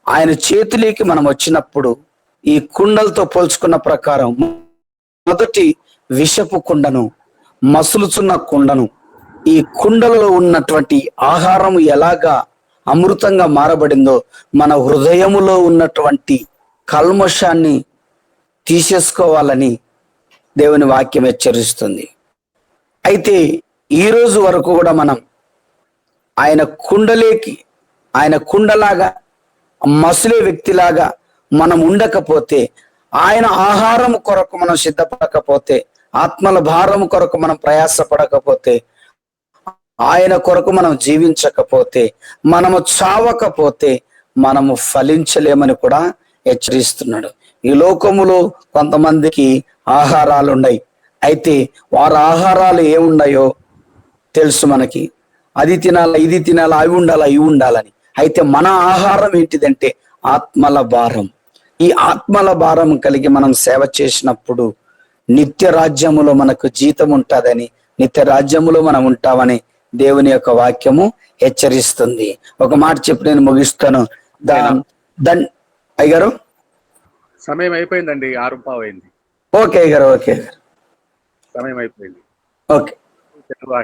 ఆయన చేతిలోకి మనం వచ్చినప్పుడు, ఈ కుండలతో పోల్చుకున్న ప్రకారం మొదటి విషపు కుండను, మసులుచున్న కుండను, ఈ కుండలలో ఉన్నటువంటి ఆహారం ఎలాగా అమృతంగా మారబడిందో, మన హృదయములో ఉన్నటువంటి కల్మషాన్ని తీసేసుకోవాలని దేవుని వాక్యం హెచ్చరిస్తుంది. అయితే ఈ రోజు వరకు కూడా మనం ఆయన కుండలేకి, ఆయన కుండలాగా మసులే వ్యక్తిలాగా మనం ఉండకపోతే, ఆయన ఆహారం కొరకు మనం సిద్ధపడకపోతే, ఆత్మల భారం కొరకు మనం ప్రయాసపడకపోతే, ఆయన కొరకు మనం జీవించకపోతే, మనము చావకపోతే మనము ఫలించలేమని కూడా హెచ్చరిస్తున్నాడు. ఈ లోకములో కొంతమందికి ఆహారాలు ఉన్నాయి. అయితే వారి ఆహారాలు ఏమున్నాయో తెలుసు మనకి. అది తినాలా, ఇది తినాలా, అవి ఉండాలా, ఇవి ఉండాలని. అయితే మన ఆహారం ఏంటిదంటే ఆత్మల భారం. ఈ ఆత్మల భారం కలిగి మనం సేవ చేసినప్పుడు నిత్య రాజ్యములో మనకు జీతం ఉంటుందని, నిత్య రాజ్యములో మనం ఉంటామని దేవుని యొక్క వాక్యము హెచ్చరిస్తుంది. ఒక మాట చెప్పి నేను ముగిస్తాను. అయ్యారు సమయం అయిపోయిందండి, 6:15 అయింది. ఓకే అయ్యారు, ఓకే సమయం అయిపోయింది. ఓకే,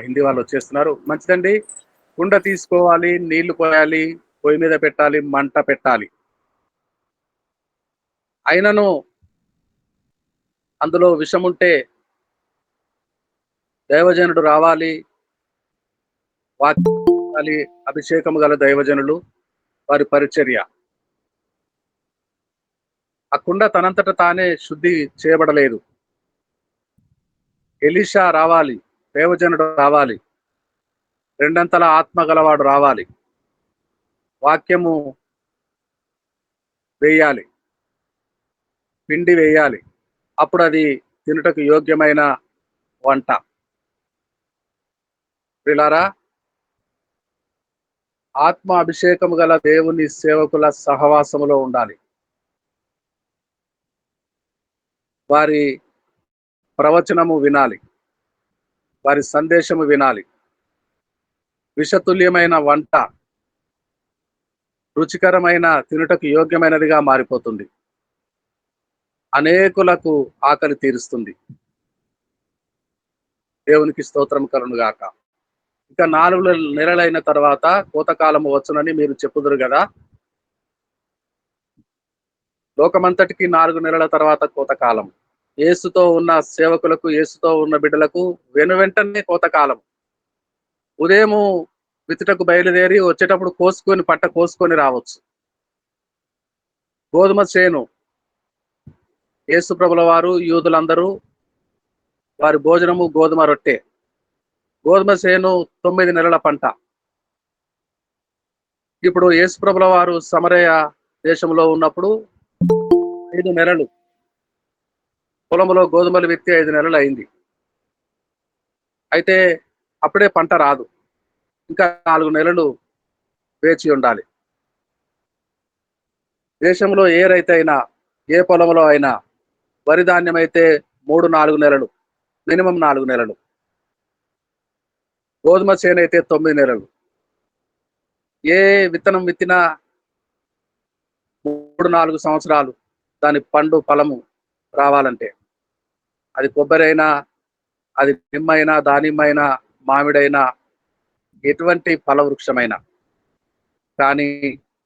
హిందీ వాళ్ళు వచ్చేస్తున్నారు. మంచిదండి. కుండ తీసుకోవాలి, నీళ్లు పోయాలి, పొయ్యి మీద పెట్టాలి, మంట పెట్టాలి. అయినను అందులో విషం ఉంటే దైవజనుడు రావాలి, వాక్యాలి, అభిషేకము గల దైవజనులు, వారి పరిచర్య. ఆ కుండ తనంతట తానే శుద్ధి చేయబడలేదు. ఎలీషా రావాలి, దైవజనుడు రావాలి, రెండంతల ఆత్మ గలవాడు రావాలి, వాక్యము వేయాలి, పిండి వేయాలి. అప్పుడు అది తినుటకు యోగ్యమైన వంట. ప్రియులారా, ఆత్మ అభిషేకము గల దేవుని సేవకుల సహవాసములో ఉండాలి. వారి ప్రవచనము వినాలి, వారి సందేశము వినాలి. విషతుల్యమైన వంట రుచికరమైన, తినుటకు యోగ్యమైనదిగా మారిపోతుంది. అనేకులకు ఆకలి తీరుస్తుంది. దేవునికి స్తోత్రం కలుగును గాక. ఇక 4 నెలలైన తర్వాత కోతకాలము వచ్చునని మీరు చెప్పుదురు కదా. లోకమంతటికి 4 నెలల తర్వాత కోతకాలం. యేసుతో ఉన్న సేవకులకు, యేసుతో ఉన్న బిడ్డలకు వెనువెంటనే కోతకాలం. ఉదయము విత్తుటకు బయలుదేరి వచ్చేటప్పుడు పంట కోసుకొని రావచ్చు. గోధుమ చేను, యేసు ప్రభుల వారు, యూదులందరూ వారి భోజనము గోధుమ రొట్టె. గోధుమ చేను 9 నెలల పంట. ఇప్పుడు యేసు ప్రభుల వారు సమరయ దేశంలో ఉన్నప్పుడు 5 నెలలు పొలంలో గోధుమలు విత్తి 5 నెలలు అయింది. అయితే అప్పుడే పంట రాదు, ఇంకా 4 నెలలు వేచి ఉండాలి. దేశంలో ఏ రైతు అయినా, ఏ పొలంలో అయినా వరి ధాన్యం అయితే 3-4 నెలలు, మినిమం 4 నెలలు. గోధుమ చేను అయితే 9 నెలలు. ఏ విత్తనం విత్తినా 3-4 సంవత్సరాలు దాని పండు ఫలము రావాలంటే, అది కొబ్బరి అయినా, అది నిమ్మైనా, దానిమ్మైనా, మామిడైనా, ఎటువంటి ఫల వృక్షమైనా. కానీ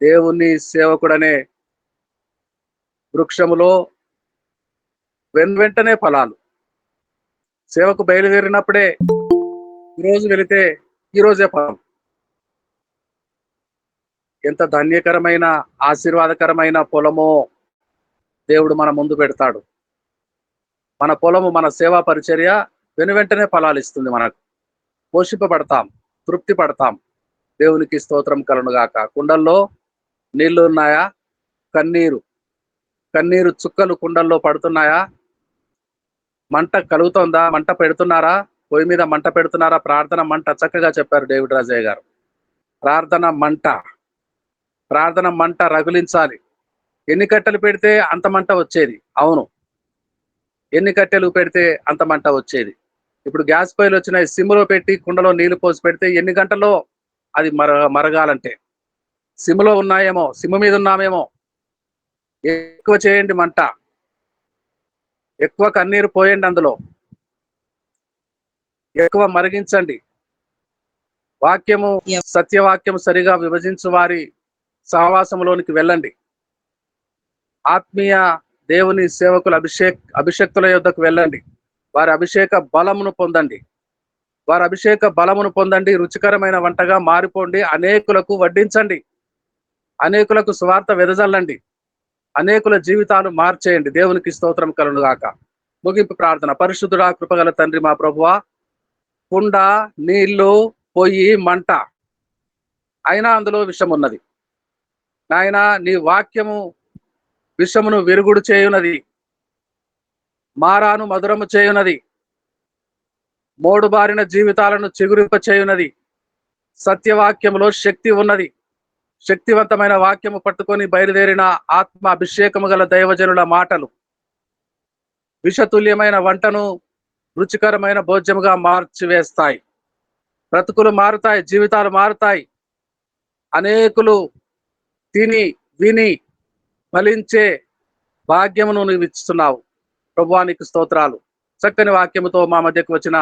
దేవుని సేవకుడనే వృక్షములో వెంటనే ఫలాలు. సేవకు బయలుదేరినప్పుడే ఈరోజు వెళితే ఈరోజే ఫలం. ఎంత ధన్యకరమైన, ఆశీర్వాదకరమైన పొలమో దేవుడు మన ముందు పెడతాడు. మన పొలము, మన సేవా పరిచర్య వెంటనే ఫలాలు ఇస్తుంది. మనకు పోషింపబడతాం, తృప్తి పడతాం. దేవునికి స్తోత్రం కలుగునుగాక. కుండల్లో నీళ్లు ఉన్నాయా? కన్నీరు చుక్కలు కుండల్లో పడుతున్నాయా? మంట కలుగుతోందా? మంట పెడుతున్నారా? పొయ్యి మీద మంట పెడుతున్నారా? ప్రార్థన మంట. చక్కగా చెప్పారు డేవిడ్ రాజయ్య గారు. ప్రార్థన మంట రగులించాలి. ఎన్ని కట్టెలు పెడితే అంత మంట వచ్చేది. అవును, ఎన్ని కట్టెలు పెడితే అంత మంట వచ్చేది. ఇప్పుడు గ్యాస్ పొయ్యిలు వచ్చినాయి. సిమ్లో పెట్టి కుండలో నీళ్లు పోసి పెడితే ఎన్ని గంటల్లో అది మరగాలంటే. సిమ్లో ఉన్నాయేమో, సిమ్ మీద ఉన్నామేమో. ఎక్కువ చేయండి మంట, ఎక్కువ కన్నీరు పోయండి, అందులో ఎక్కువ మరిగించండి. వాక్యము, సత్యవాక్యం సరిగా విభజించు వారి సహవాసంలోనికి వెళ్ళండి. ఆత్మీయ దేవుని సేవకుల అభిషక్తుల యొద్దకు వెళ్ళండి. వారి అభిషేక బలమును పొందండి. రుచికరమైన వంటగా మారిపోండి. అనేకులకు వడ్డించండి. అనేకులకు సువార్త వెదజల్లండి. అనేకుల జీవితాలు మార్చేయండి. దేవునికి స్తోత్రం కలుగునుగాక. ముగింపు ప్రార్థన. పరిశుద్ధుడా, కృపగల తండ్రి, మా ప్రభువా, కుండ, నీళ్లు, పొయ్యి, మంట, అయినా అందులో విషం ఉన్నది. నాయనా, నీ వాక్యము విషమును విరుగుడు చేయునది, మారాను మధురము చేయునది, మోడుబారిన జీవితాలను చిగురింప చేయునది. సత్యవాక్యములో శక్తి ఉన్నది. శక్తివంతమైన వాక్యము పట్టుకొని బయలుదేరిన ఆత్మ అభిషేకము గల దైవజనుల మాటలు విషతుల్యమైన వంటను రుచికరమైన భోజ్యముగా మార్చివేస్తాయి. బ్రతుకులు మారుతాయి, జీవితాలు మారుతాయి. అనేకులు తిని విని ఫలించే భాగ్యమును నువ్వు ఇస్తున్నావు. ప్రభువానికి స్తోత్రాలు. చక్కని వాక్యముతో మా మధ్యకు వచ్చిన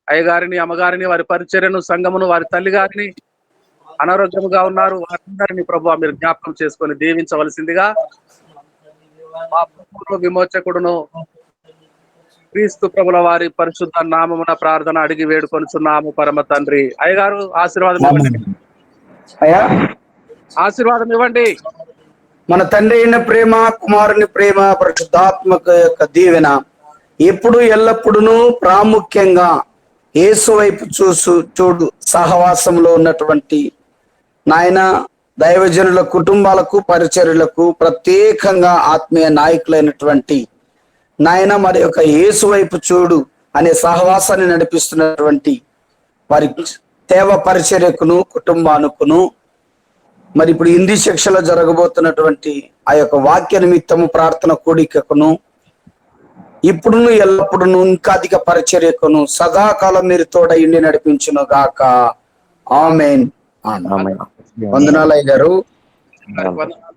అయ్యగారిని, అమ్మగారిని, వారి పరిచర్యను, సంఘమును, వారి తల్లి గారిని, అనారోగ్యముగా ఉన్నారు వారందరినీ ప్రభువా మీరు జ్ఞాపకం చేసుకొని దీవించవలసిందిగా మా ప్రభువును, విమోచకుడును క్రీస్తు ప్రభుల వారి పరిశుద్ధ నామమున ప్రార్థన అడిగి వేడుకొనుచున్నాము పరమ తండ్రి. అయ్యగారు ఆశీర్వాదం ఇవ్వండి. ఆశీర్వాదం ఇవ్వండి. మన తండ్రి అయిన ప్రేమ, కుమారుని ప్రేమ, పరిశుద్ధాత్మక యొక్క దీవెన ఎప్పుడు ఎల్లప్పుడూ ప్రాముఖ్యంగా యేసు వైపు చూడు సహవాసంలో ఉన్నటువంటి నాయన దైవజనుల కుటుంబాలకు, పరిచర్యలకు, ప్రత్యేకంగా ఆత్మీయ నాయకులైనటువంటి నాయన మరి యొక్క యేసు వైపు చూడు అనే సహవాసాన్ని నడిపిస్తున్నటువంటి వారి సేవ పరిచర్యకును, కుటుంబానుకును, మరి ఇప్పుడు హిందీ శిక్షలో జరగబోతున్నటువంటి ఆ యొక్క వాక్య నిమిత్తము ప్రార్థన కూడికకును, ఇప్పుడును ఎల్లప్పుడును ఇంకా అధిక పరిచర్యకును సదాకాలం మీరు తోడయిండి నడిపించును గాక. ఆమేన్. వందనాలయ్య గారు. వందనాలు.